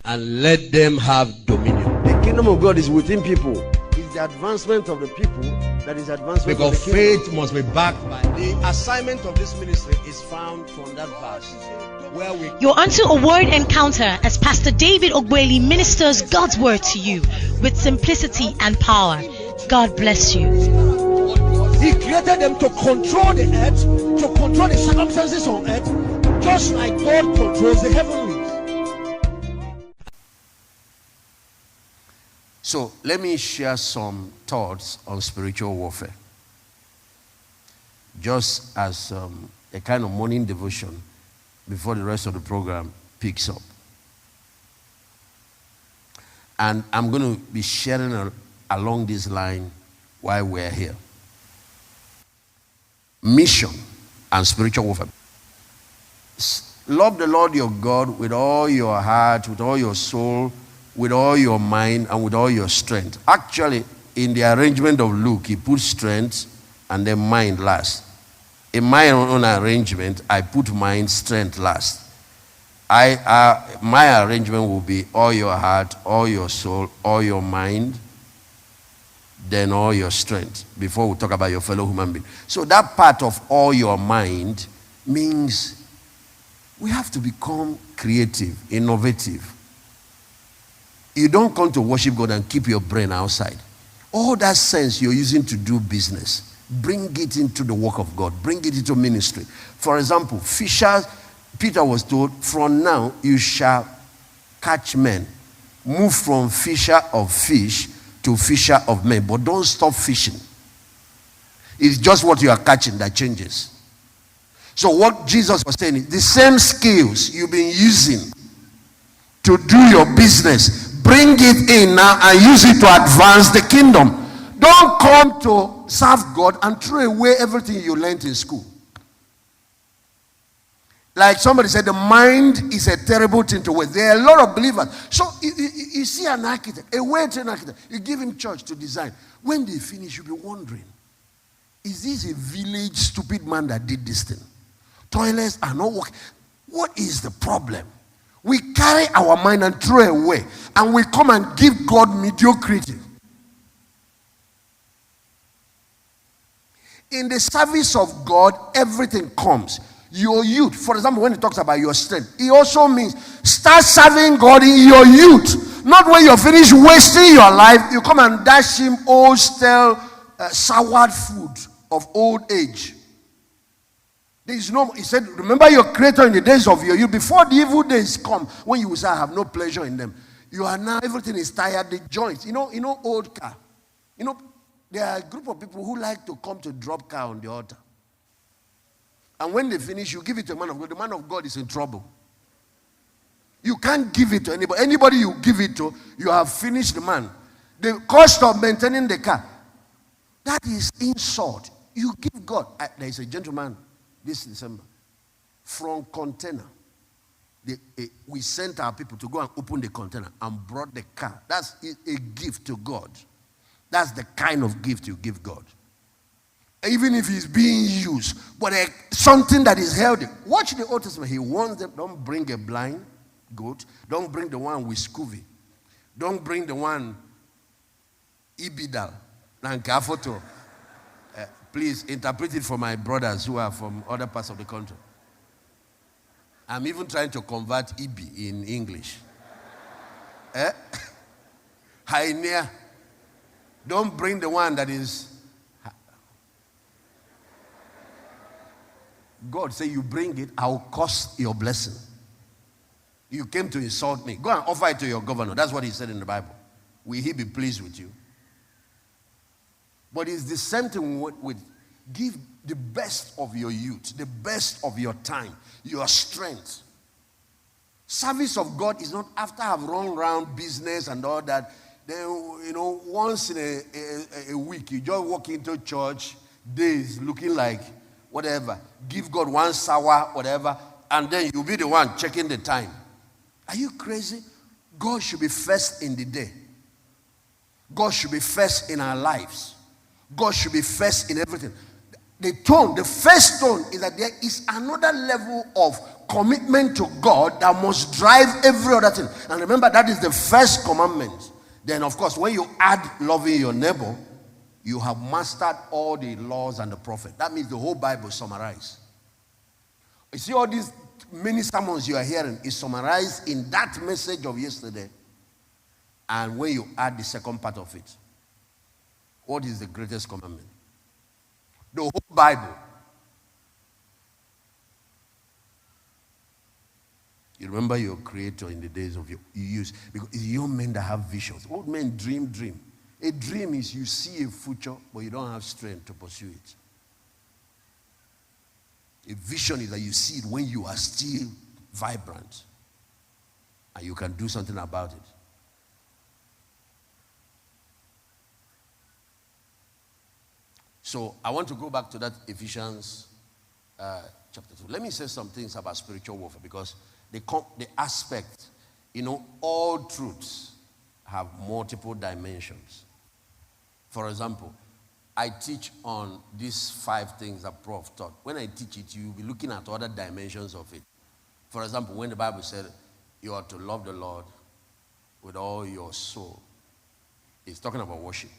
and let them have dominion. The kingdom of God is within people. It's the advancement of the people that is advancement Because of the kingdom. faith must be backed by the assignment of this ministry is found from that verse where we. You're onto a word encounter as Pastor David Ogbueli ministers God's word to you with simplicity and power. God bless you. He created them to control the earth, to control the circumstances on earth, just like God controls the heavenlies. So let me share some thoughts on spiritual warfare. Just as a kind of morning devotion before the rest of the program picks up. And I'm going to be sharing along this line while we're here. Mission and spiritual warfare. Love the Lord your God with all your heart, with all your soul, with all your mind, and with all your strength. Actually, in the arrangement of Luke, he put strength and then mind last. In my own arrangement, I put mind, strength last. My arrangement will be all your heart, all your soul, all your mind, then all your strength, before we talk about your fellow human being. So that part of all your mind means we have to become creative, innovative. You don't come to worship God and keep your brain outside. All that sense you're using to do business, bring it into the work of God. Bring it into ministry. For example, fishers, Peter was told, from now you shall catch men. Move from fisher of fish to fisher of men. But don't stop fishing. It's just what you are catching that changes. So what Jesus was saying is the same skills you've been using to do your business, bring it in now and use it to advance the kingdom. Don't come to serve God and throw away everything you learned in school. Like somebody said, the mind is a terrible thing to waste. There are a lot of believers. So you see an architect, a well-trained architect, you give him church to design. When they finish, you'll be wondering, is this a village stupid man that did this thing? Toilets are not working. What is the problem? We carry our mind and throw away, and we come and give God mediocrity. In the service of God, everything comes. Your youth, for example, when he talks about your strength, it also means start serving God in your youth. Not when you're finished wasting your life, you come and dash him old, stale, soured food of old age. There is no, he said, remember your creator in the days of your youth. Before the evil days come, when you will say, I have no pleasure in them. You are now, everything is tired, the joints. You know old car. There are a group of people who like to come to drop car on the altar. And when they finish, you give it to a man of God. The man of God is in trouble. You can't give it to anybody. Anybody you give it to, you have finished the man. The cost of maintaining the car, that is insult. You give God. There is a gentleman this December from container. We sent our people to go and open the container and brought the car. That's a gift to God. That's the kind of gift you give God. Even if he's being used, but something that is healthy. Watch the Old Testament. He warns them, don't bring a blind goat. Don't bring the one with scurvy. Don't bring the one ibidal. Nankafoto. Please interpret it for my brothers who are from other parts of the country. I'm even trying to convert Ibi in English. Hainea. Don't bring the one that is. God say you bring it, I'll cost your blessing. You came to insult me. Go and offer it to your governor. That's what he said in the Bible. Will he be pleased with you? But it's the same thing with give the best of your youth, the best of your time, your strength. Service of God is not after I've run around business and all that. Then, once in a week, you just walk into church, days looking like whatever. Give God one sour, whatever, and then you'll be the one checking the time. Are you crazy? God should be first in the day. God should be first in our lives. God should be first in everything. The first tone is that there is another level of commitment to God that must drive every other thing. And remember, that is the first commandment. Then, of course, when you add loving your neighbor, you have mastered all the laws and the prophet. That means the whole Bible is summarized. You see, all these many sermons you are hearing is summarized in that message of yesterday. And when you add the second part of it, what is the greatest commandment? The whole Bible. You remember your creator in the days of your youth, because it's young men that have visions. Old men dream. A dream is you see a future, but you don't have strength to pursue it. A vision is that you see it when you are still vibrant and you can do something about it. So I want to go back to that Ephesians chapter 2. Let me say some things about spiritual warfare, because the aspect, all truths have multiple dimensions. For example, I teach on these 5 things that Prof taught. When I teach it, you'll be looking at other dimensions of it. For example, when the Bible said you are to love the Lord with all your soul, it's talking about worship.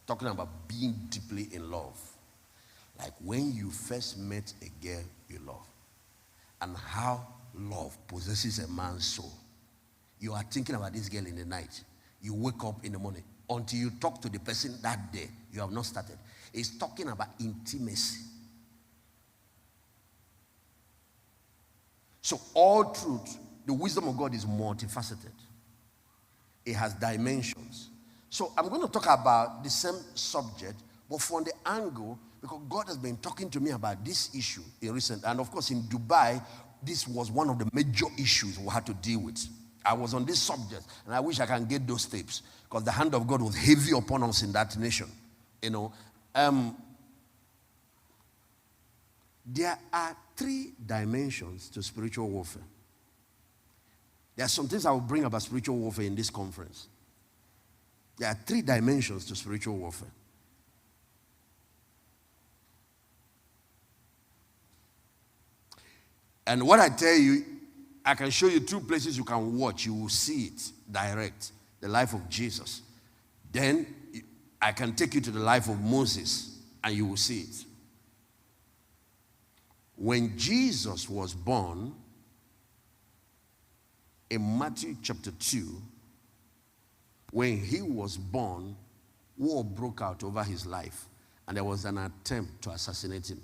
Talking about being deeply in love. Like when you first met a girl you love, and how love possesses a man's soul. You are thinking about this girl in the night. You wake up in the morning. Until you talk to the person that day, you have not started. It's talking about intimacy. So all truth, the wisdom of God is multifaceted. It has dimensions. So I'm going to talk about the same subject, but from the angle, because God has been talking to me about this issue in recent, and of course in Dubai, this was one of the major issues we had to deal with. I was on this subject, and I wish I can get those tapes, because the hand of God was heavy upon us in that nation. There are 3 dimensions to spiritual warfare. There are some things I will bring about spiritual warfare in this conference. There are 3 dimensions to spiritual warfare. And what I tell you, I can show you 2 places you can watch. You will see it direct. The life of Jesus. Then I can take you to the life of Moses and you will see it. When Jesus was born, in Matthew chapter 2, when he was born, war broke out over his life. And there was an attempt to assassinate him.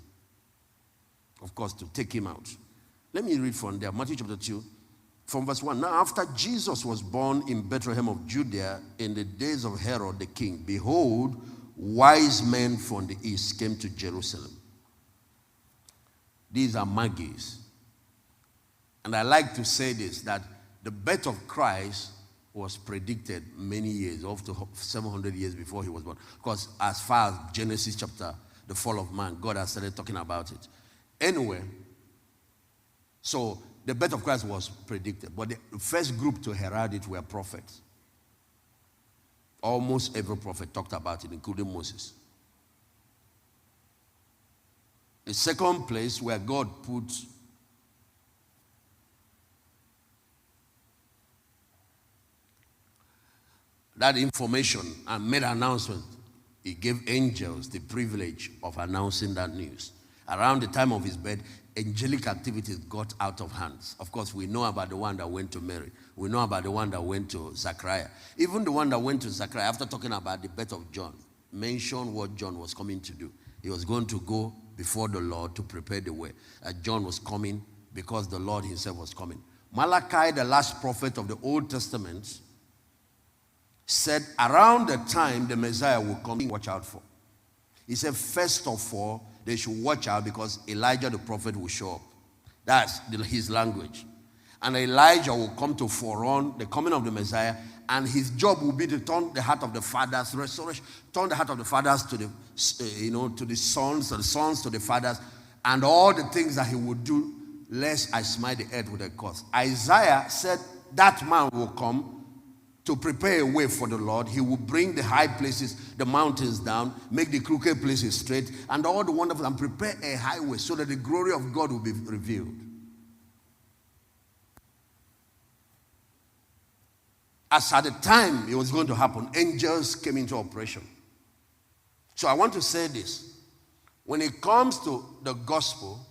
Of course, to take him out. Let me read from there, Matthew chapter 2, from verse 1. Now, after Jesus was born in Bethlehem of Judea in the days of Herod the king, behold, wise men from the east came to Jerusalem. These are Magi's. And I like to say this, that the birth of Christ was predicted many years, up to 700 years before he was born. Because as far as Genesis chapter, the fall of man, God has started talking about it. Anyway, so the birth of Christ was predicted. But the first group to herald it were prophets. Almost every prophet talked about it, including Moses. The second place where God put that information and made an announcement, he gave angels the privilege of announcing that news. Around the time of his birth, angelic activities got out of hands. Of course, we know about the one that went to Mary. We know about the one that went to Zachariah. Even the one that went to Zachariah, after talking about the birth of John, mentioned what John was coming to do. He was going to go before the Lord to prepare the way. John was coming because the Lord himself was coming. Malachi, the last prophet of the Old Testament, said around the time the Messiah will come, watch out for. He said, first of all, they should watch out because Elijah the prophet will show up. That's his language. And Elijah will come to forerun the coming of the Messiah, and his job will be to turn the heart of the fathers, restoration, turn the heart of the fathers to the, to the sons to the fathers, and all the things that he would do, lest I smite the earth with a curse. Isaiah said that man will come to prepare a way for the Lord. He will bring the high places, the mountains down, make the crooked places straight, and all the wonderful, and prepare a highway so that the glory of God will be revealed. As at the time it was going to happen, angels came into operation. So I want to say this. When it comes to the gospel,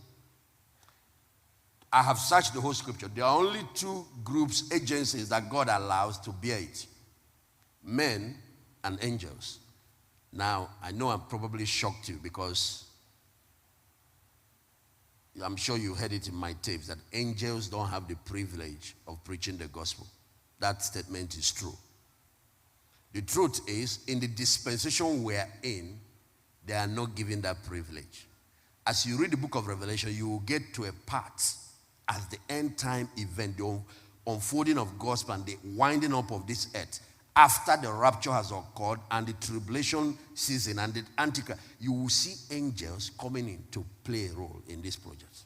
I have searched the whole scripture. There are only two groups, agencies that God allows to bear it. Men and angels. Now, I know I'm probably shocked you because I'm sure you heard it in my tapes that angels don't have the privilege of preaching the gospel. That statement is true. The truth is, in the dispensation we're in, they are not given that privilege. As you read the book of Revelation, you will get to a part as the end time event, the unfolding of gospel and the winding up of this earth. After the rapture has occurred and the tribulation season and the Antichrist, you will see angels coming in to play a role in this project.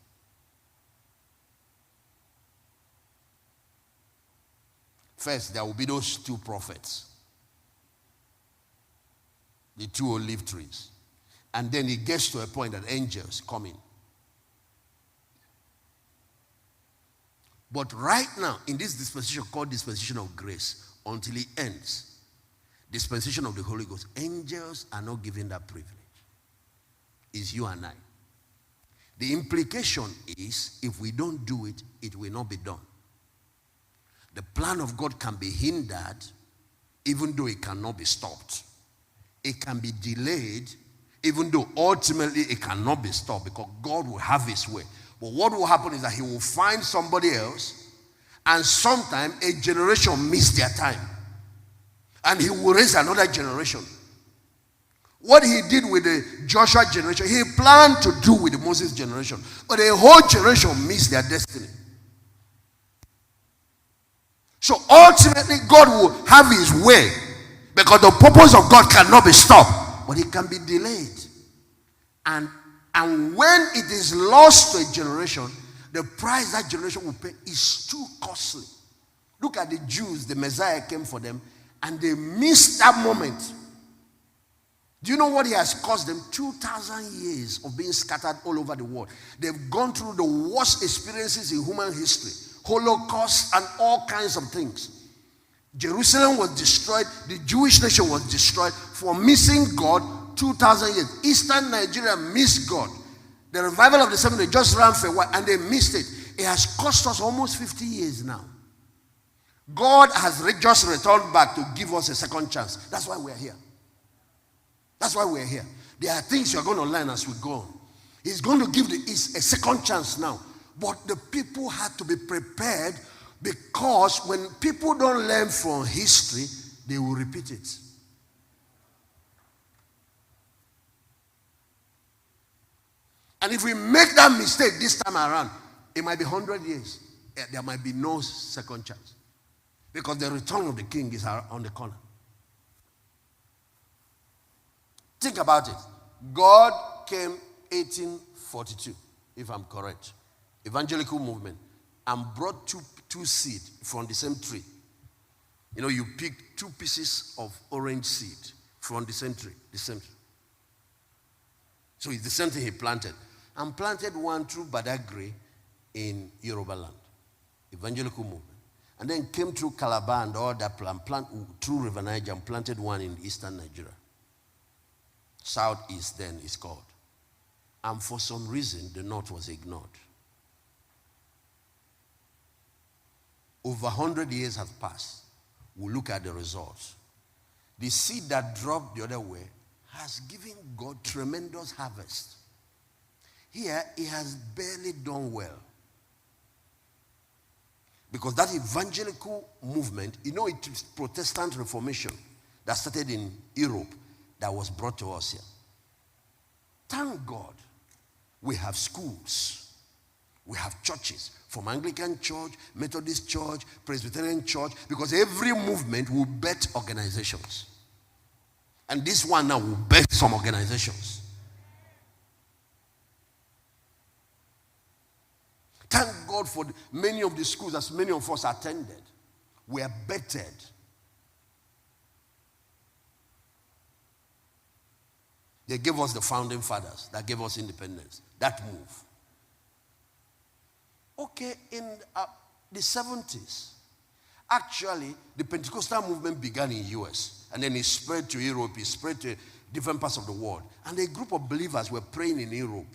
First, there will be those two prophets, the two olive trees. And then it gets to a point that angels come in. But right now, in this dispensation called dispensation of grace, until it ends, dispensation of the Holy Ghost, angels are not given that privilege. It's you and I. The implication is, if we don't do it, it will not be done. The plan of God can be hindered, even though it cannot be stopped. It can be delayed, even though ultimately it cannot be stopped, because God will have his way. But what will happen is that he will find somebody else, and sometime a generation missed their time, and he will raise another generation. What he did with the Joshua generation, he planned to do with the Moses generation, but a whole generation missed their destiny. So ultimately God will have his way, because the purpose of God cannot be stopped, but it can be delayed. And when it is lost to a generation, the price that generation will pay is too costly. Look at the Jews. The Messiah came for them, and they missed that moment. Do you know what it has cost them? 2,000 years of being scattered all over the world. They've gone through the worst experiences in human history. Holocaust and all kinds of things. Jerusalem was destroyed. The Jewish nation was destroyed for missing God 2,000 years. Eastern Nigeria missed God. The revival of the 70s just ran for a while and they missed it. It has cost us almost 50 years now. God has just returned back to give us a second chance. That's why we're here. That's why we're here. There are things you're going to learn as we go on. He's going to give the East a second chance now. But the people had to be prepared, because when people don't learn from history, they will repeat it. And if we make that mistake this time around, it might be 100 years. There might be no second chance. Because the return of the king is on the corner. Think about it. God came 1842, if I'm correct. Evangelical movement, and brought two seeds from the same tree. You know, you pick two pieces of orange seed from the same tree. So it's the same thing he planted. And planted one through Badagry in Yoruba land. Evangelical movement. And then came through Calabar and all that plant through River Niger and planted one in eastern Nigeria. Southeast then is called. And for some reason, the north was ignored. Over 100 years have passed. We'll look at the results. The seed that dropped the other way has given God tremendous harvest. Here, it has barely done well. Because that evangelical movement, you know, it is Protestant Reformation that started in Europe that was brought to us here. Thank God we have schools. We have churches, from Anglican Church, Methodist Church, Presbyterian Church, because every movement will bet organizations. And this one now will bet some organizations. Thank God for many of the schools, as many of us attended, were bettered They gave us the founding fathers that gave us independence. That move. Okay, in the 70s, actually, the Pentecostal movement began in the US, and then it spread to Europe, it spread to different parts of the world. And a group of believers were praying in Europe.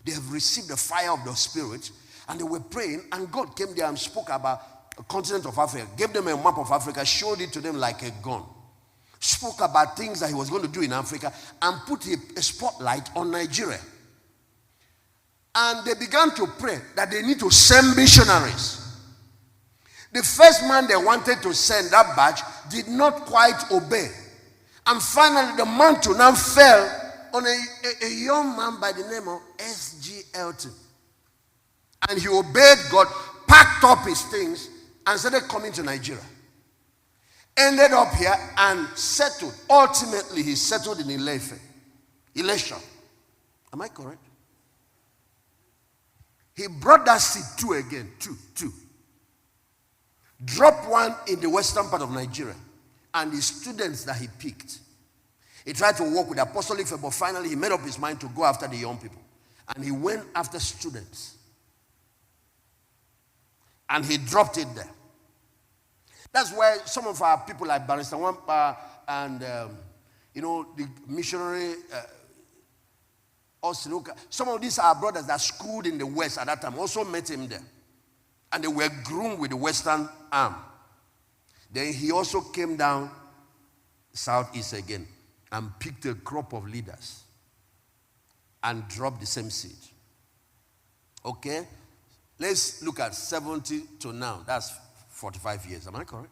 They have received the fire of the Spirit, and they were praying, and God came there and spoke about the continent of Africa, gave them a map of Africa, showed it to them like a gun, spoke about things that he was going to do in Africa, and put a spotlight on Nigeria. And they began to pray that they need to send missionaries. The first man they wanted to send, that batch, did not quite obey. And finally, the mantle now fell on a young man by the name of S.G. Elton. And he obeyed God, packed up his things, and started coming to Nigeria. Ended up here and settled. Ultimately, he settled in Elisha. Am I correct? He brought that seed two. Dropped one in the western part of Nigeria. And the students that he picked. He tried to work with apostolic faith, but finally he made up his mind to go after the young people. And he went after students. And he dropped it there. That's why some of our people like Barrister Wampa and, the missionary... some of these are brothers that schooled in the West at that time, also met him there. And they were groomed with the Western arm. Then he also came down southeast again and picked a crop of leaders and dropped the same seed. Okay? Let's look at 70 to now. That's 45 years. Am I correct?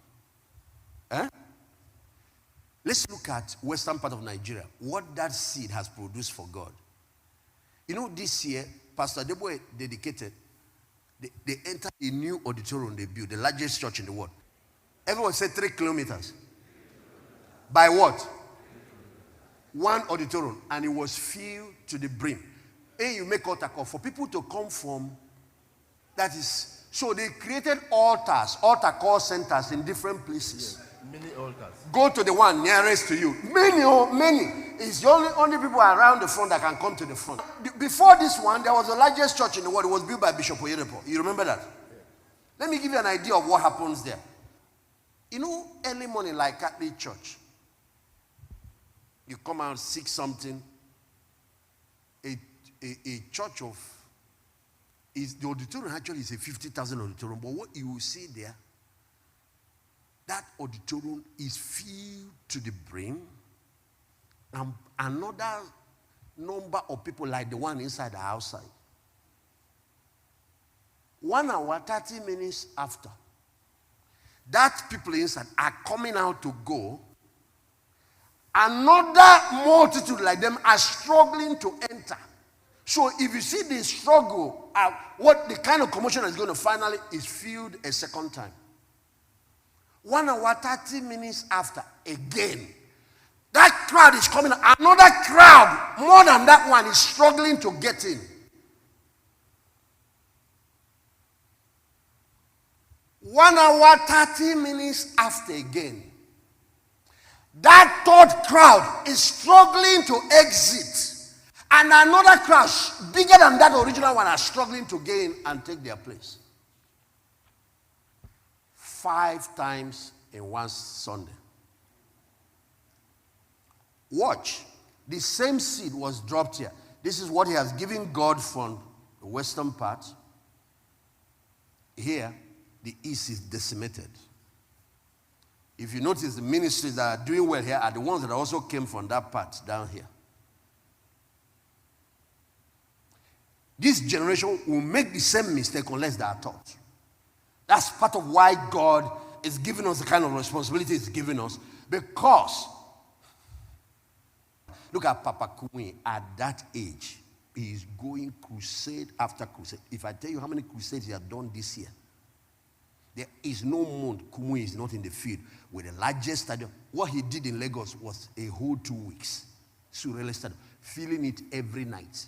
Let's look at western part of Nigeria. What that seed has produced for God. This year, Pastor Deboe dedicated, they entered a new auditorium they built, the largest church in the world. Everyone said 3 kilometers. By what? One auditorium. And it was filled to the brim. And you make altar call for people to come from, that is, so they created altar call centers in different places. Many altars. Go to the one nearest to you. Many. It's the only people around the front that can come to the front. Before this one, there was the largest church in the world. It was built by Bishop Oyedepo. You remember that? Yeah. Let me give you an idea of what happens there. Early morning, like Catholic church, you come out 6 something. A church of, the auditorium actually is a 50,000 auditorium. But what you will see there, that auditorium is filled to the brim. And another number of people like the one inside the outside. 1 hour, 30 minutes after, that people inside are coming out to go. Another multitude like them are struggling to enter. So if you see the struggle, what the kind of commotion is going to finally is filled a second time. 1 hour, 30 minutes after, again, that crowd is coming. Another crowd, more than that one, is struggling to get in. 1 hour, 30 minutes after again, that third crowd is struggling to exit. And another crowd, bigger than that original one, are struggling to get in and take their place. 5 times in one Sunday. Watch. The same seed was dropped here. This is what he has given God from the western part. Here, the east is decimated. If you notice, the ministries that are doing well here are the ones that also came from that part down here. This generation will make the same mistake unless they are taught. That's part of why God is giving us the kind of responsibility he's giving us. Because, look at Papa Kumuyi at that age. He is going crusade after crusade. If I tell you how many crusades he has done this year, there is no month Kumuyi is not in the field with the largest stadium. What he did in Lagos was a whole 2 weeks. Surreal stadium. Filling it every night.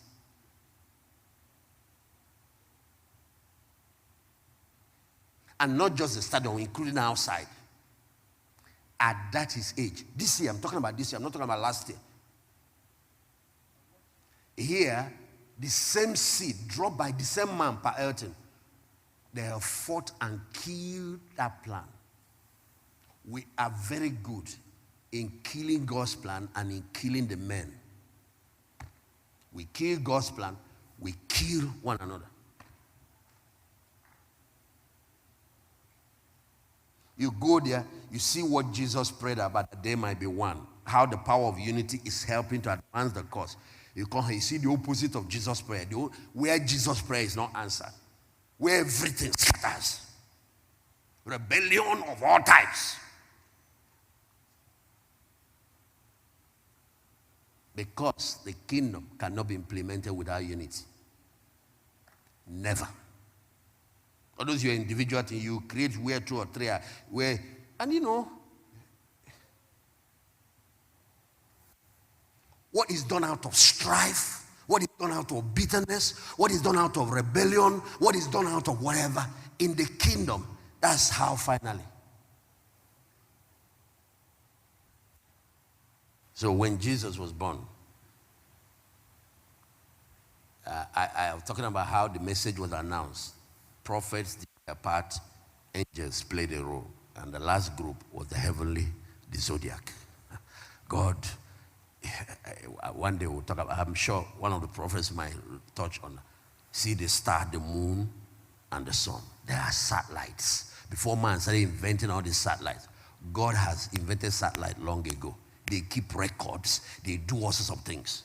And not just the stadium, including outside. At that his age. This year, I'm talking about this year. I'm not talking about last year. Here, the same seed dropped by the same man, Per Elton, they have fought and killed that plan. We are very good in killing God's plan and in killing the men. We kill God's plan, we kill one another. You go there, you see what Jesus prayed about, that they might be one. How the power of unity is helping to advance the cause. You see the opposite of Jesus' prayer. Where Jesus' prayer is not answered. Where everything scatters. Rebellion of all types. Because the kingdom cannot be implemented without unity. Never. All those your individual thing, you create where 2 or 3 are, where, and you know, what is done out of strife, what is done out of bitterness, what is done out of rebellion, what is done out of whatever, in the kingdom, that's how finally. So when Jesus was born, I was talking about how the message was announced. Prophets did their part, angels played a role, and the last group was the heavenly, the zodiac. God, one day we'll talk about, I'm sure one of the prophets might touch on, see the star, the moon, and the sun. They are satellites. Before man started inventing all these satellites, God has invented satellite long ago. They keep records. They do all sorts of things.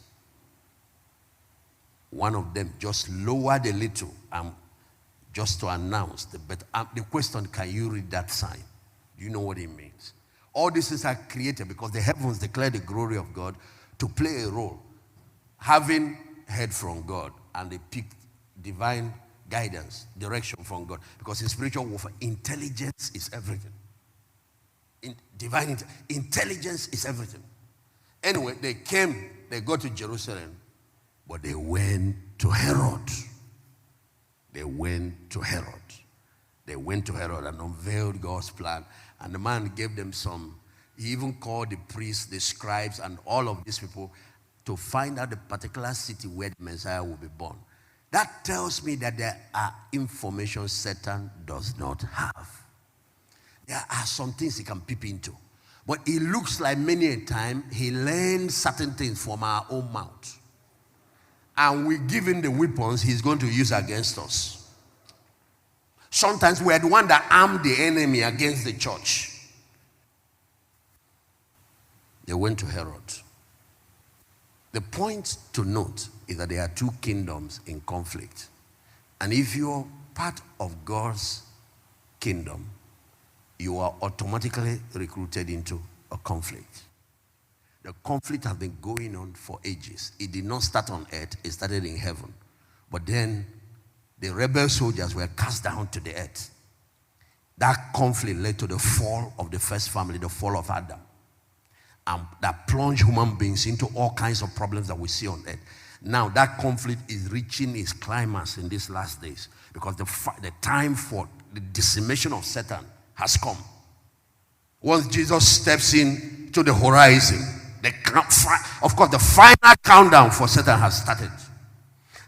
One of them just lowered a little just to announce the better. The question, can you read that sign? Do you know what it means? All these things are created because the heavens declare the glory of God to play a role. Having heard from God, and they picked divine guidance, direction from God. Because in spiritual warfare, intelligence is everything. Divine intelligence is everything. Anyway, they got to Jerusalem, but they went to Herod. They went to Herod. They went to Herod and unveiled God's plan. And the man gave them he even called the priests, the scribes, and all of these people to find out the particular city where the Messiah will be born. That tells me that there are information Satan does not have. There are some things he can peep into. But it looks like many a time he learns certain things from our own mouth. And we give him the weapons he's going to use against us. Sometimes we are the one that arm the enemy against the church. They went to Herod. The point to note is that there are 2 kingdoms in conflict. And if you're part of God's kingdom, you are automatically recruited into a conflict. The conflict has been going on for ages. It did not start on earth, it started in heaven. But then the rebel soldiers were cast down to the earth. That conflict led to the fall of the first family, the fall of Adam. And that plunged human beings into all kinds of problems that we see on earth. Now that conflict is reaching its climax in these last days, because the time for the decimation of Satan has come. Once Jesus steps in to the horizon, of course the final countdown for Satan has started.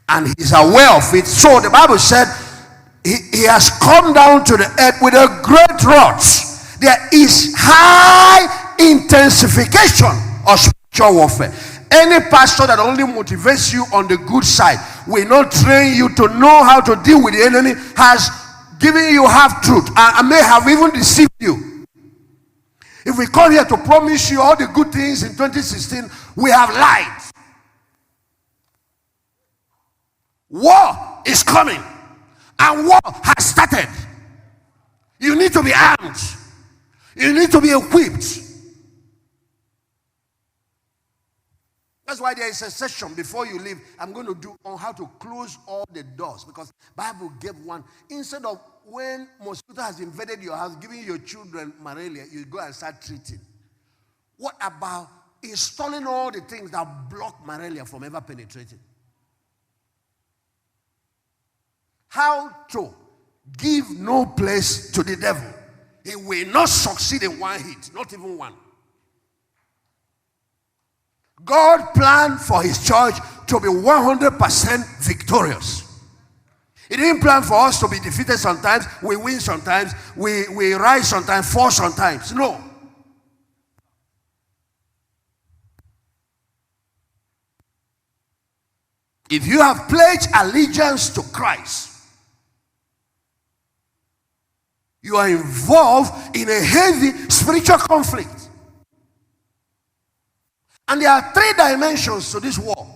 And he's aware of it. So the Bible said he has come down to the earth with a great wrath. There is high intensification of spiritual warfare. Any pastor that only motivates you on the good side will not train you to know how to deal with the enemy, has given you half truth and may have even deceived you. If we come here to promise you all the good things in 2016, we have lied. War is coming, and war has started. You need to be armed. You need to be equipped. That's why there is a session before you leave. I'm going to do on how to close all the doors, because Bible gave one. Instead of when mosquito has invaded your house, giving your children malaria, you go and start treating. What about installing all the things that block malaria from ever penetrating? How to give no place to the devil. He will not succeed in one hit, not even one. God planned for his church to be 100% victorious. He didn't plan for us to be defeated sometimes, we win sometimes, we rise sometimes, fall sometimes. No. If you have pledged allegiance to Christ, you are involved in a heavy spiritual conflict. And there are 3 dimensions to this war.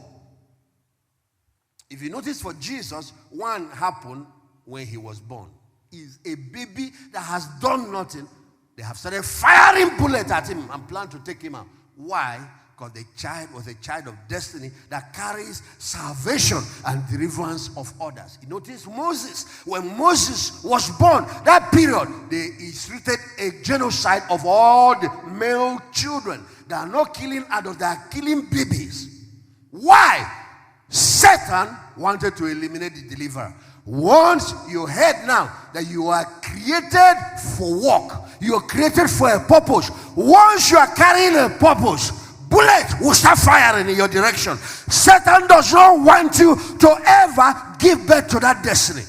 If you notice, for Jesus, one happened when he was born. He's a baby that has done nothing. They have started firing bullets at him and plan to take him out. Why? Because the child was a child of destiny that carries salvation and deliverance of others. You notice Moses, when Moses was born, that period, they instituted a genocide of all the male children. They are not killing adults, they are killing babies. Why? Satan wanted to eliminate the deliverer. Once you heard now that you are created for work, you are created for a purpose. Once you are carrying a purpose, bullets will start firing in your direction. Satan does not want you to ever give birth to that destiny.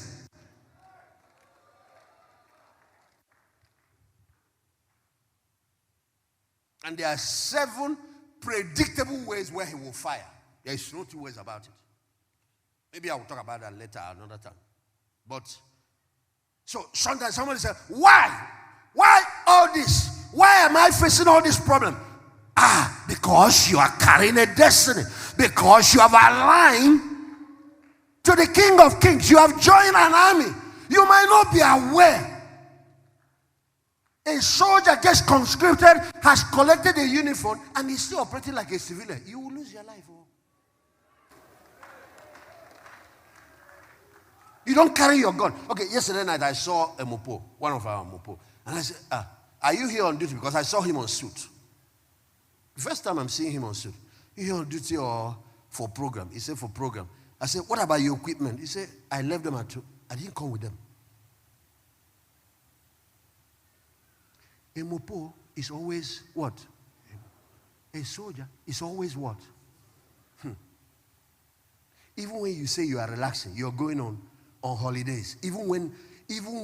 And there are 7 predictable ways where he will fire. There is no 2 ways about it. Maybe I will talk about that later another time. But so sometimes somebody says, why? Why all this? Why am I facing all this problem? Because you are carrying a destiny. Because you have aligned to the King of Kings. You have joined an army. You might not be aware. A soldier gets conscripted, has collected a uniform, and is still operating like a civilian. You will lose your life. You don't carry your gun. Okay, yesterday night I saw a mopo, one of our mopo. And I said, are you here on duty? Because I saw him on suit. The first time I'm seeing him on suit. You here on duty or for program? He said, for program. I said, what about your equipment? He said, I left them at 2. I didn't come with them. A mopo is always what? A soldier is always what? Even when you say you are relaxing, you're going on holidays. Even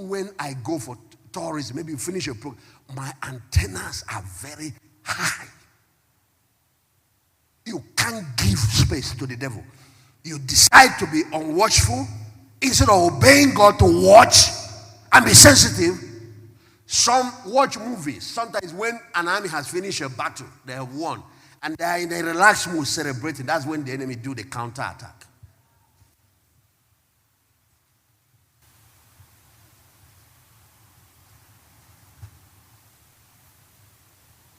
when I go for tourism, maybe you finish your program, my antennas are very high. You can't give space to the devil. You decide to be unwatchful instead of obeying God to watch and be sensitive. Some watch movies. Sometimes when an army has finished a battle, they have won, and they are in a relaxed mood celebrating. That's when the enemy do the counter-attack.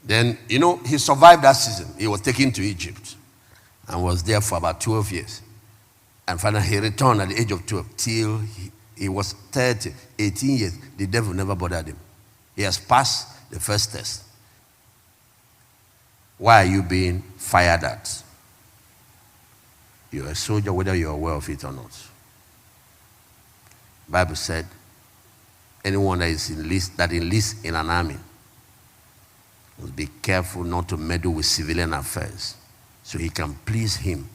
Then, he survived that season. He was taken to Egypt and was there for about 12 years. And finally, he returned at the age of 12 till he was 30, 18 years. The devil never bothered him. He has passed the first test. Why are you being fired at? You're a soldier whether you're aware of it or not. The Bible said, anyone that enlists in an army must be careful not to meddle with civilian affairs so he can please him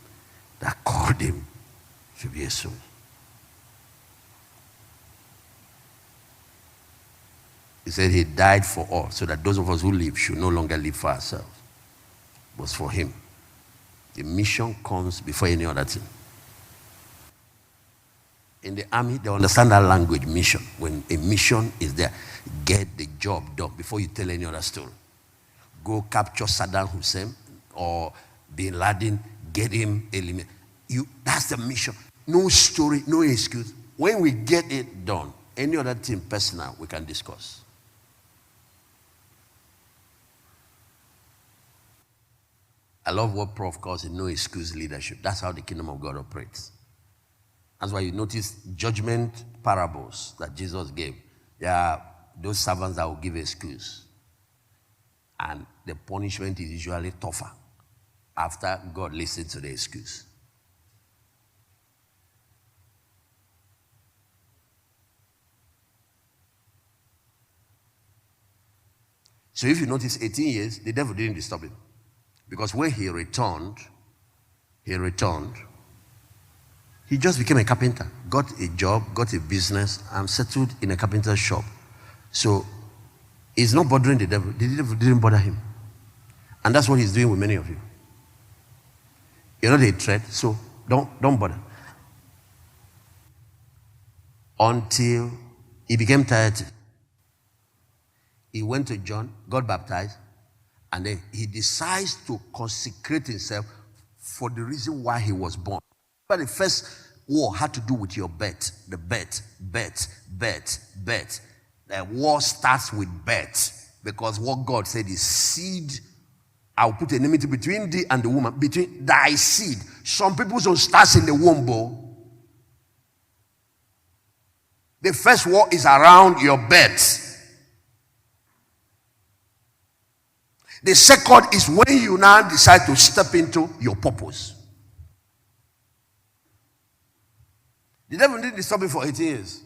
that called him to be a soldier. He said he died for all so that those of us who live should no longer live for ourselves. It was for him. The mission comes before any other thing. In the army, they understand that language, mission. When a mission is there, get the job done before you tell any other story. Go capture Saddam Hussein or Bin Laden, get him eliminated. That's the mission. No story, no excuse. When we get it done, any other thing personal, we can discuss. I love what Prof calls it no excuse leadership. That's how the kingdom of God operates. That's why you notice judgment parables that Jesus gave. There are those servants that will give excuse. And the punishment is usually tougher after God listens to the excuse. So if you notice 18 years, the devil didn't disturb him. Because when he returned, he just became a carpenter, got a job, got a business, and settled in a carpenter's shop. So he's not bothering the devil. The devil didn't bother him. And that's what he's doing with many of you. You're not a threat, so don't bother. Until he became tired. He went to John, got baptized, and then he decides to consecrate himself for the reason why he was born. But the first war had to do with your bet. The bet. The war starts with bet. Because what God said is seed. I will put enmity between thee and the woman, between thy seed. Some people's own starts in the womb. The first war is around your bet. The second is when you now decide to step into your purpose. The devil didn't disturb me for 18 years.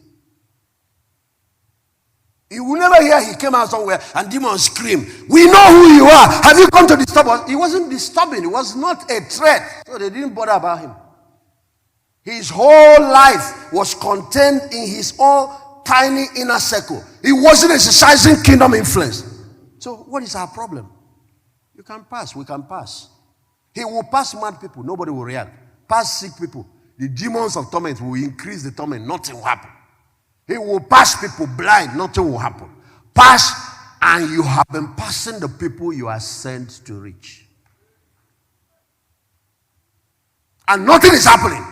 You will never hear he came out somewhere and demons scream, "We know who you are. Have you come to disturb us?" He wasn't disturbing. He was not a threat. So they didn't bother about him. His whole life was contained in his own tiny inner circle. He wasn't exercising kingdom influence. So what is our problem? You can pass. We can pass. He will pass mad people. Nobody will react. Pass sick people. The demons of torment will increase the torment. Nothing will happen. He will pass people blind. Nothing will happen. Pass, and you have been passing the people you are sent to reach. And nothing is happening.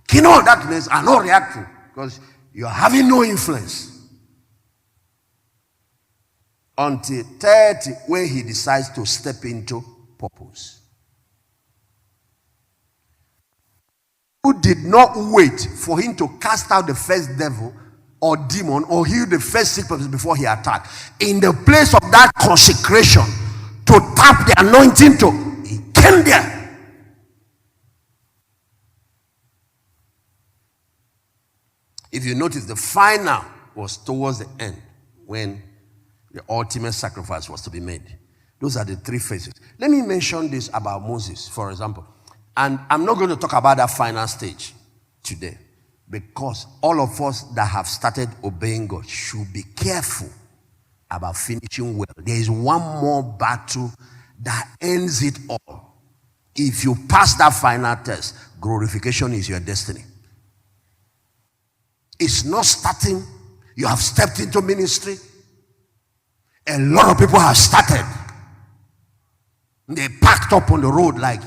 Kingdom of darkness are not reacting because you are having no influence. Until 30, when he decides to step into purpose. Who did not wait for him to cast out the first devil or demon or heal the first sick person before he attacked. In the place of that consecration, to tap the anointing, he came there. If you notice, the final was towards the end when the ultimate sacrifice was to be made. Those are the three phases. Let me mention this about Moses, for example. And I'm not going to talk about that final stage today, because all of us that have started obeying God should be careful about finishing well. There is one more battle that ends it all. If you pass that final test, glorification is your destiny. It's not starting. You have stepped into ministry. A lot of people have started. They packed up on the road like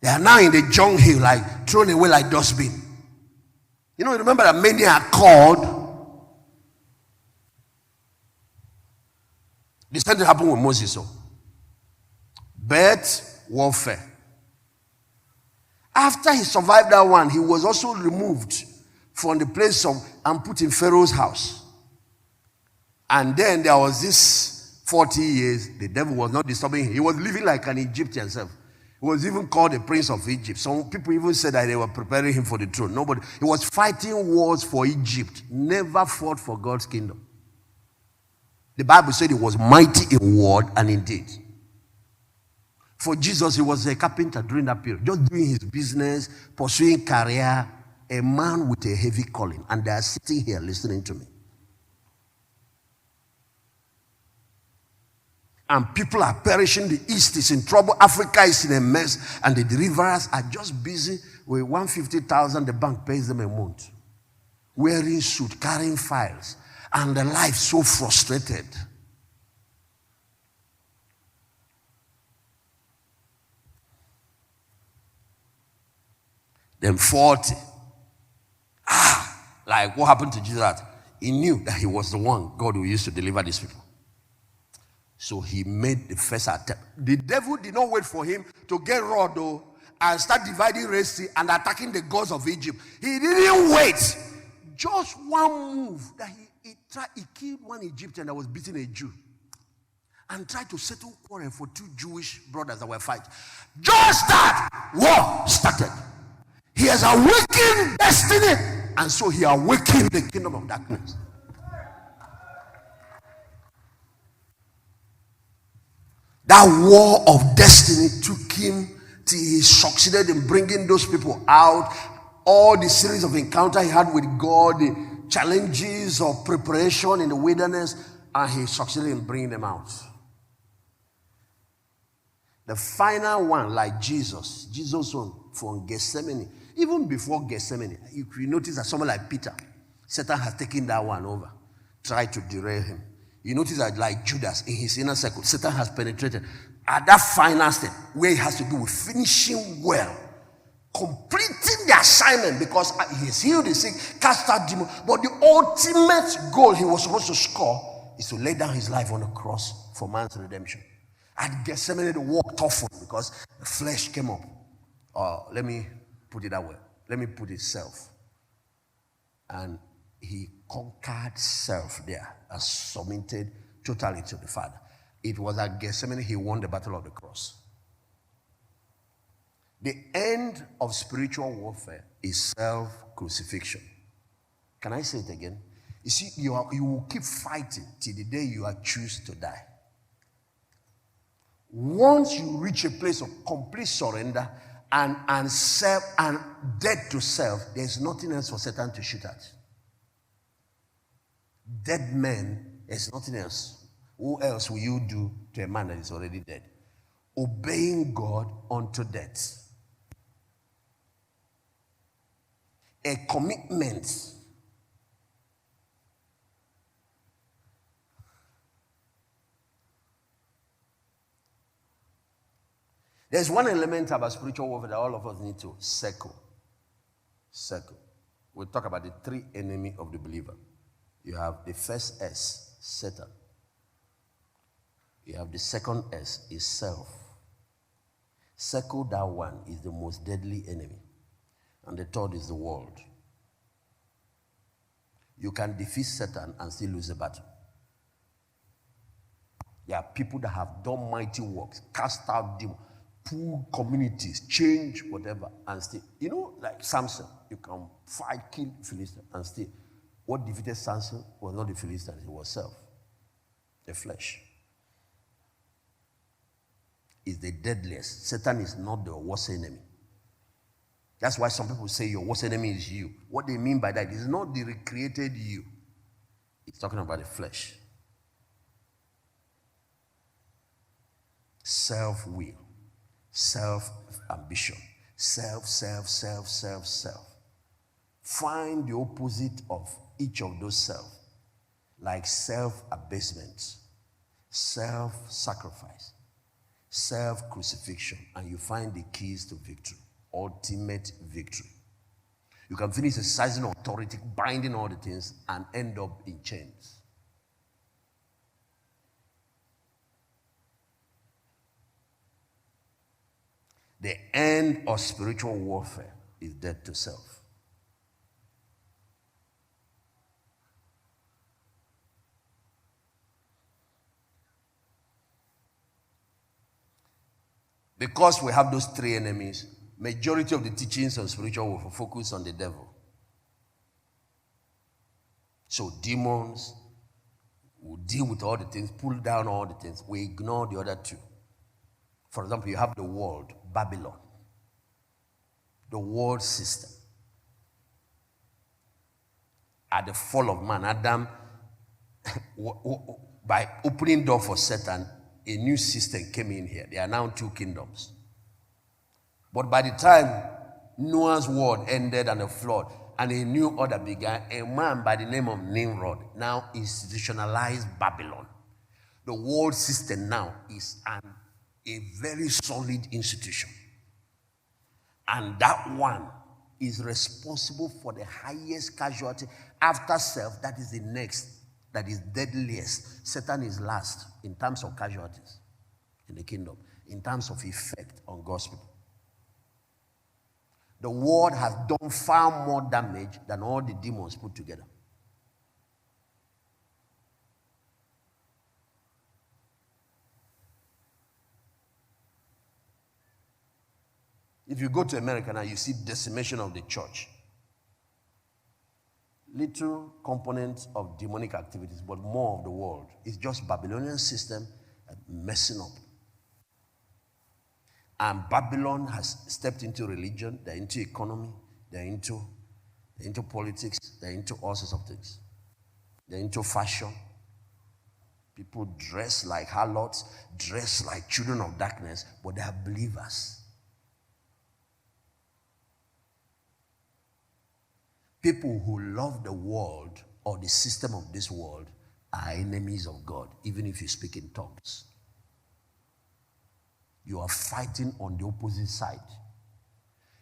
they are now in the dunghill, like thrown away like dustbin. You know, remember that many are called. The same thing happened with Moses. So, birth, warfare. After he survived that one, he was also removed from the place of and put in Pharaoh's house. And then there was this 40 years, the devil was not disturbing him. He was living like an Egyptian himself. He was even called the prince of Egypt. Some people even said that they were preparing him for the throne. Nobody. He was fighting wars for Egypt. Never fought for God's kingdom. The Bible said he was mighty in word and in deed. For Jesus, he was a carpenter during that period. Just doing his business, pursuing career. A man with a heavy calling. And they are sitting here listening to me. And people are perishing. The East is in trouble. Africa is in a mess. And the deliverers are just busy with 150,000 the bank pays them a month. Wearing suit, carrying files. And the life so frustrated. Then 40. Like what happened to Jesus? He knew that he was the one God who used to deliver these people. So he made the first attempt. The devil did not wait for him to get raw though and start dividing Red Sea and attacking the gods of Egypt. He didn't wait. Just one move that he killed one Egyptian that was beating a Jew and tried to settle quarrel for two Jewish brothers that were fighting. Just that war started. He has awakened destiny, and so he awakened the kingdom of darkness. That war of destiny took him till he succeeded in bringing those people out. All the series of encounter he had with God, the challenges of preparation in the wilderness, and he succeeded in bringing them out. The final one, like Jesus' one from Gethsemane, even before Gethsemane, you notice that someone like Peter, Satan has taken that one over, tried to derail him. You notice that like Judas in his inner circle, Satan has penetrated at that final step where he has to do with finishing well, completing the assignment, because he's healed the sick, cast out demons. But the ultimate goal he was supposed to score is to lay down his life on the cross for man's redemption. At Gethsemane, the walk toughened because the flesh came up. Let me put it that way. Let me put it self. And he conquered self there and submitted totally to the Father. It was at Gethsemane he won the battle of the cross. The end of spiritual warfare is self-crucifixion. Can I say it again? You see, you will keep fighting till the day you are choose to die. Once you reach a place of complete surrender and self and dead to self, there's nothing else for Satan to shoot at. Dead men, there's nothing else. Who else will you do to a man that is already dead? Obeying God unto death. A commitment. There's one element about spiritual warfare that all of us need to circle. We'll talk about the three enemies of the believer. You have the first S, Satan. You have the second S, is self. Circle that one is the most deadly enemy. And the third is the world. You can defeat Satan and still lose the battle. There are people that have done mighty works, cast out demons, pull communities, change whatever, and still, like Samson, you can fight, kill Philistines, and still, what defeated Samson was not the Philistines, it was self, the flesh. Is the deadliest. Satan is not the worst enemy. That's why some people say your worst enemy is you. What they mean by that is not the recreated you. It's talking about the flesh. Self-will, self-ambition, self. Find the opposite of each of those self, like self-abasement, self-sacrifice, self-crucifixion, and you find the keys to victory, ultimate victory. You can finish exercising authority, binding all the things, and end up in chains. The end of spiritual warfare is death to self. Because we have those three enemies, majority of the teachings on spiritual warfare focus on the devil. So demons will deal with all the things, pull down all the things. We ignore the other two. For example, you have the world, Babylon, the world system. At the fall of man, Adam, by opening door for Satan, a new system came in here. There are now two kingdoms. But by the time Noah's world ended and the flood, and a new order began, a man by the name of Nimrod now institutionalized Babylon. The world system now is a very solid institution. And that one is responsible for the highest casualty after self. That is the next, that is deadliest. Satan is last in terms of casualties in the kingdom, in terms of effect on God's people. The world has done far more damage than all the demons put together. If you go to America now, you see decimation of the church. Little components of demonic activities, but more of the world. It's just Babylonian system messing up And Babylon has stepped into religion, they're into economy, they're into politics, they're into all sorts of things. They're into fashion. People dress like harlots, dress like children of darkness, but they are believers. People who love the world or the system of this world are enemies of God, even if you speak in tongues. You are fighting on the opposite side.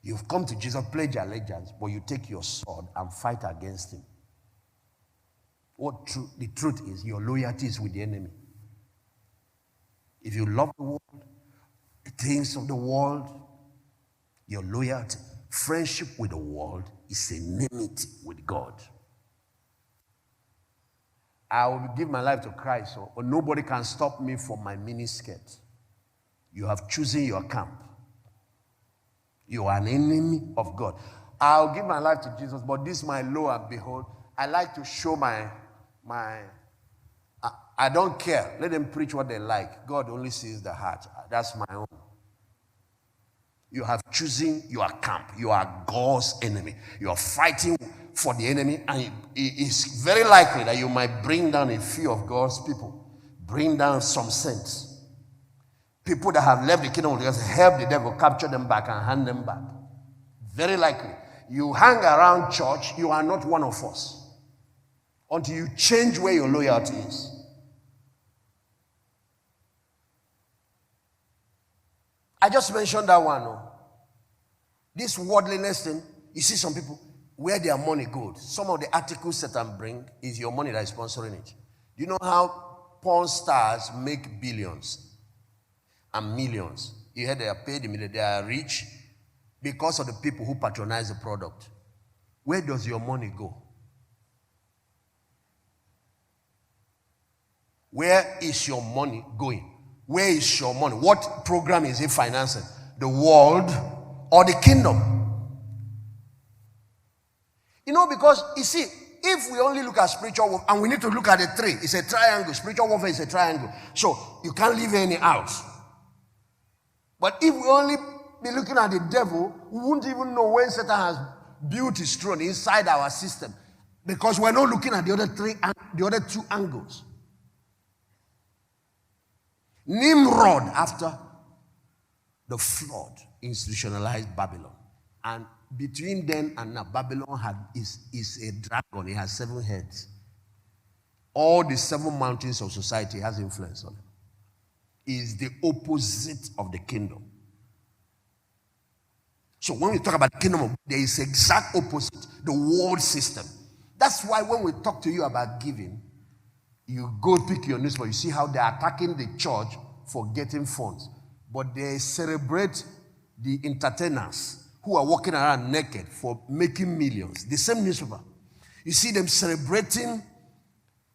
You've come to Jesus, pledge allegiance, but you take your sword and fight against him. The truth is, your loyalty is with the enemy. If you love the world, the things of the world, your loyalty, friendship with the world is enmity with God. I will give my life to Christ, but nobody can stop me from my miniskirt. You have chosen your camp. You are an enemy of God. I'll give my life to Jesus, but this my lo and behold. I like to show I don't care. Let them preach what they like. God only sees the heart. That's my own. You have chosen your camp. You are God's enemy. You are fighting for the enemy, and it is very likely that you might bring down a few of God's people. Bring down some saints. People that have left the kingdom of God, help the devil capture them back and hand them back. Very likely. You hang around church, you are not one of us. Until you change where your loyalty is. I just mentioned that one. Oh. This worldliness thing, you see some people, where their money goes. Some of the articles Satan bring is your money that is sponsoring it. Do you know how porn stars make billions and millions? You heard they are paid, they are rich because of the people who patronize the product. Where does your money go? Where is your money going? Where is your money? What program is it financing? The world or the kingdom? You know, because you see, if we only look at spiritual warfare, and we need to look at the three, it's a triangle. Spiritual warfare is a triangle. So you can't leave any out. But if we only be looking at the devil, we won't even know when Satan has built his throne inside our system. Because we're not looking at the other two angles. Nimrod, after the flood, institutionalized Babylon. And between then and now, Babylon is a dragon. It has 7 heads. All the 7 mountains of society has influence on it. It is the opposite of the kingdom. So when we talk about the kingdom, there is exact opposite, the world system. That's why when we talk to you about giving, you go pick your newspaper, you see how they're attacking the church for getting funds. But they celebrate the entertainers who are walking around naked for making millions. The same newspaper. You see them celebrating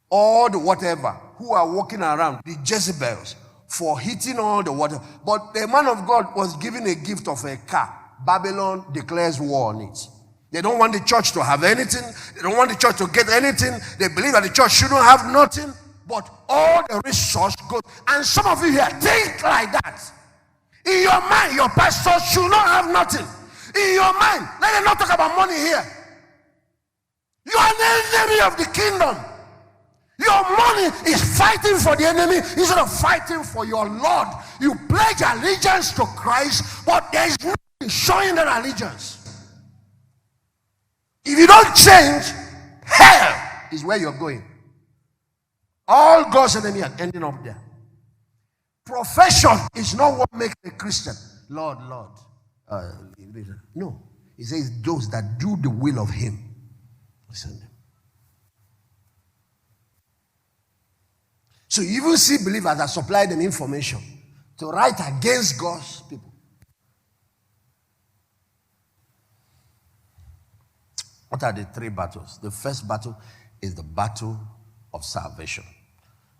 all the whatever who are walking around, the Jezebels, for hitting all the water. But the man of God was given a gift of a car. Babylon declares war on it. They don't want the church to have anything. They don't want the church to get anything. They believe that the church shouldn't have nothing. But all the resource goes. And some of you here think like that. In your mind, your pastor should not have nothing. In your mind, let them not talk about money here. You are an enemy of the kingdom. Your money is fighting for the enemy instead of fighting for your Lord. You pledge allegiance to Christ, but there is nothing showing that allegiance. If you don't change, hell is where you're going. All God's enemies are ending up there. Profession is not what makes a Christian. Lord, Lord. No. He says those that do the will of him. Listen. So you even see believers that supply them information to write against God's people. What are the 3 battles? The first battle is the battle of salvation.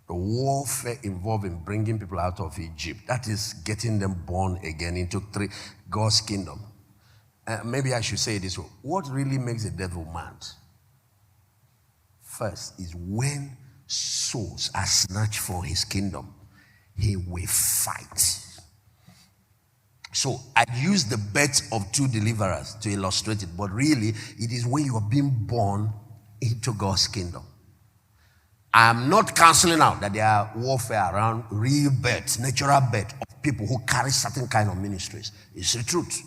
The warfare involving bringing people out of Egypt. That is getting them born again into God's kingdom. Maybe I should say it this way. What really makes the devil mad? First is when souls are snatched for his kingdom, he will fight. So I use the birth of two deliverers to illustrate it, but really it is when you are being born into God's kingdom. I'm not canceling out that there are warfare around real birth, natural birth of people who carry certain kind of ministries. It's the truth.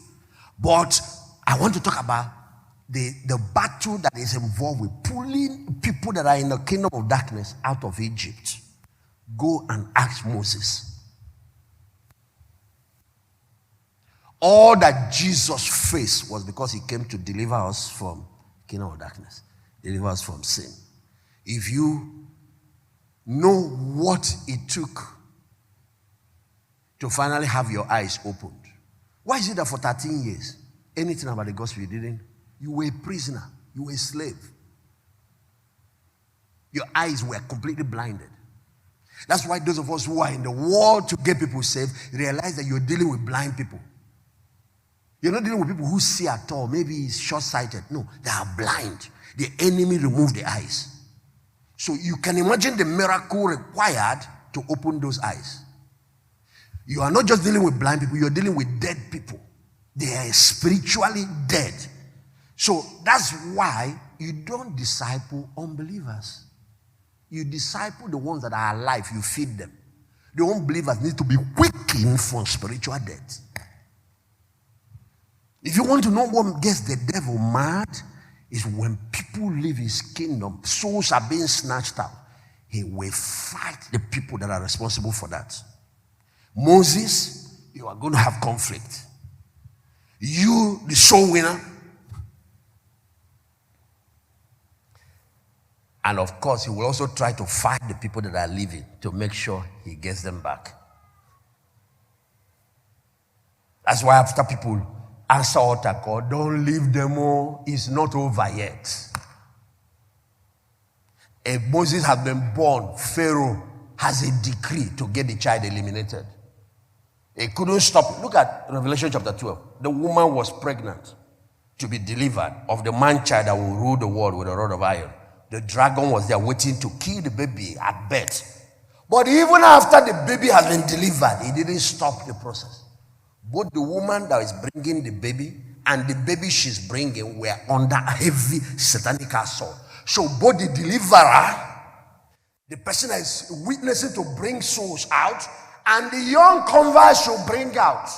But I want to talk about the battle that is involved with pulling people that are in the kingdom of darkness out of Egypt. Go and ask Moses. All that Jesus faced was because he came to deliver us from the kingdom of darkness, deliver us from sin. If you know what it took to finally have your eyes opened, why is it that for 13 years, anything about the gospel you didn't? You were a prisoner, you were a slave. Your eyes were completely blinded. That's why those of us who are in the war to get people saved realize that you're dealing with blind people. You're not dealing with people who see at all. Maybe it's short-sighted. No, they are blind. The enemy removed the eyes. So you can imagine the miracle required to open those eyes. You are not just dealing with blind people, you're dealing with dead people. They are spiritually dead. So that's why you don't disciple unbelievers. You disciple the ones that are alive, you feed them. The unbelievers need to be quickened from spiritual death. If you want to know what gets the devil mad, is when people leave his kingdom, souls are being snatched out. He will fight the people that are responsible for that. Moses, you are going to have conflict. You, the soul winner. And of course, he will also try to fight the people that are leaving to make sure he gets them back. That's why after people answer altar call, don't leave them all, it's not over yet. If Moses has been born, Pharaoh has a decree to get the child eliminated. He couldn't stop it. Look at Revelation chapter 12. The woman was pregnant to be delivered of the man child that will rule the world with a rod of iron. The dragon was there waiting to kill the baby at birth. But even after the baby has been delivered, he didn't stop the process. Both the woman that is bringing the baby and the baby she's bringing were under heavy satanic assault. So both the deliverer, the person that is witnessing to bring souls out, and the young convert should bring out.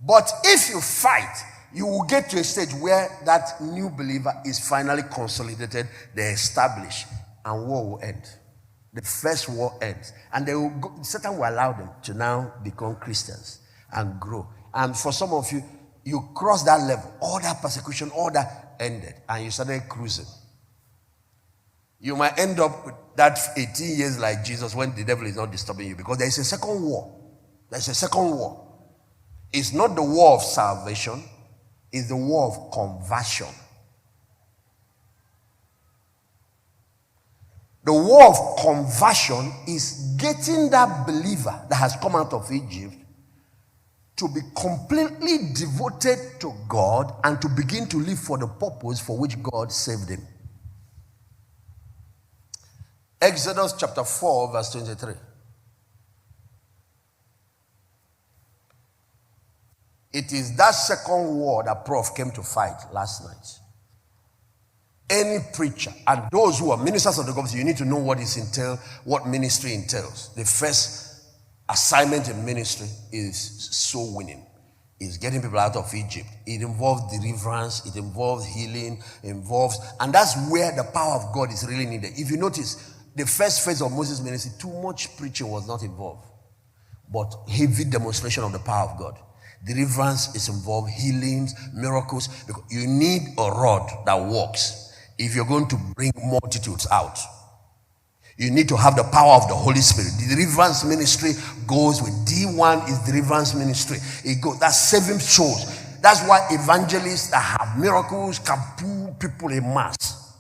But if you fight, you will get to a stage where that new believer is finally consolidated, they're established, and war will end. The first war ends. And they will go, Satan will allow them to now become Christians and grow. And for some of you, you cross that level. All that persecution, all that ended. And you started cruising. You might end up with that 18 years like Jesus when the devil is not disturbing you. Because there is a second war. There's a second war. It's not the war of salvation. It's the war of conversion. The war of conversion is getting that believer that has come out of Egypt to be completely devoted to God and to begin to live for the purpose for which God saved him. Exodus chapter 4 verse 23. It is that second war that Prof came to fight last night. Any preacher, and those who are ministers of the gospel, you need to know what is entailed, what ministry entails. The first assignment in ministry is soul winning. Is getting people out of Egypt. It involves deliverance, it involves healing, and that's where the power of God is really needed. If you notice, the first phase of Moses' ministry, too much preaching was not involved, but heavy demonstration of the power of God. Deliverance is involved, healings, miracles, because you need a rod that works. If you're going to bring multitudes out, you need to have the power of the Holy Spirit. The deliverance ministry goes with D1 is deliverance ministry. It goes, that's saving souls. That's why evangelists that have miracles can pull people in mass.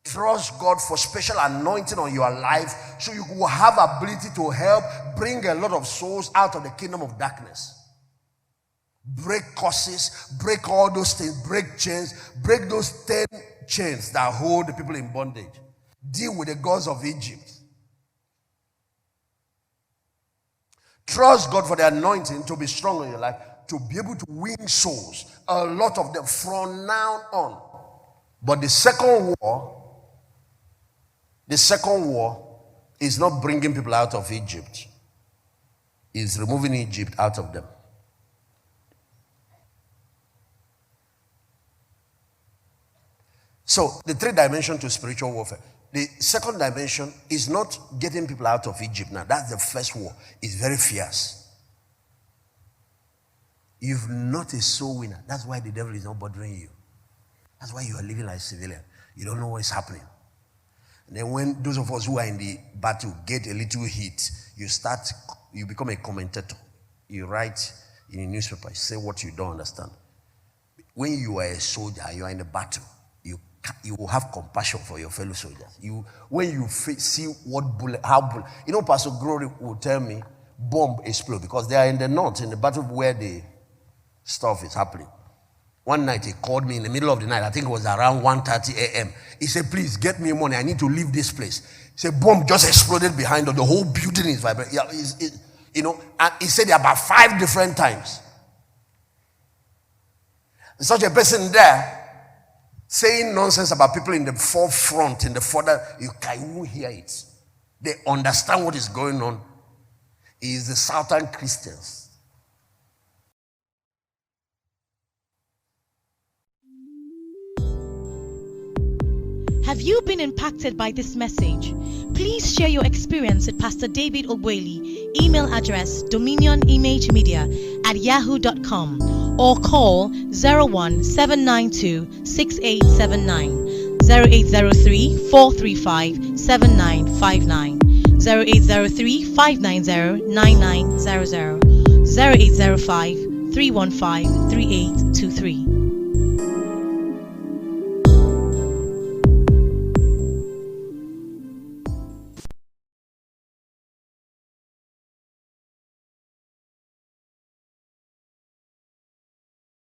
Trust God for special anointing on your life so you will have ability to help bring a lot of souls out of the kingdom of darkness. Break curses, break all those things, break chains, break those 10 chains that hold the people in bondage. Deal with the gods of Egypt. Trust God for the anointing to be strong in your life, to be able to win souls. A lot of them from now on. But the second war is not bringing people out of Egypt. It's removing Egypt out of them. So the third dimension to spiritual warfare. The second dimension is not getting people out of Egypt now. That's the first war. It's very fierce. You're not a soul winner. That's why the devil is not bothering you. That's why you are living like a civilian. You don't know what's happening. And then when those of us who are in the battle get a little heat, you become a commentator. You write in a newspaper, you say what you don't understand. When you are a soldier, you are in a battle, you will have compassion for your fellow soldiers. When you see Pastor Glory will tell me, bomb explode, because they are in the north, in the battle where the stuff is happening. One night he called me in the middle of the night. I think it was around 1:30 a.m. He said, please get me money. I need to leave this place. He said, bomb just exploded behind us. The whole building is vibrating. Yeah, and he said it about 5 different times. Such a person there saying nonsense about people in the forefront, in the further, you won't hear it. They understand what is going on. It is the Southern Christians. Have you been impacted by this message? Please share your experience with Pastor David Ogbueli. Email address dominionimagemedia@yahoo.com or call 017926879, 0803 435 7959, 0803 590 9900, 0805 315 3823.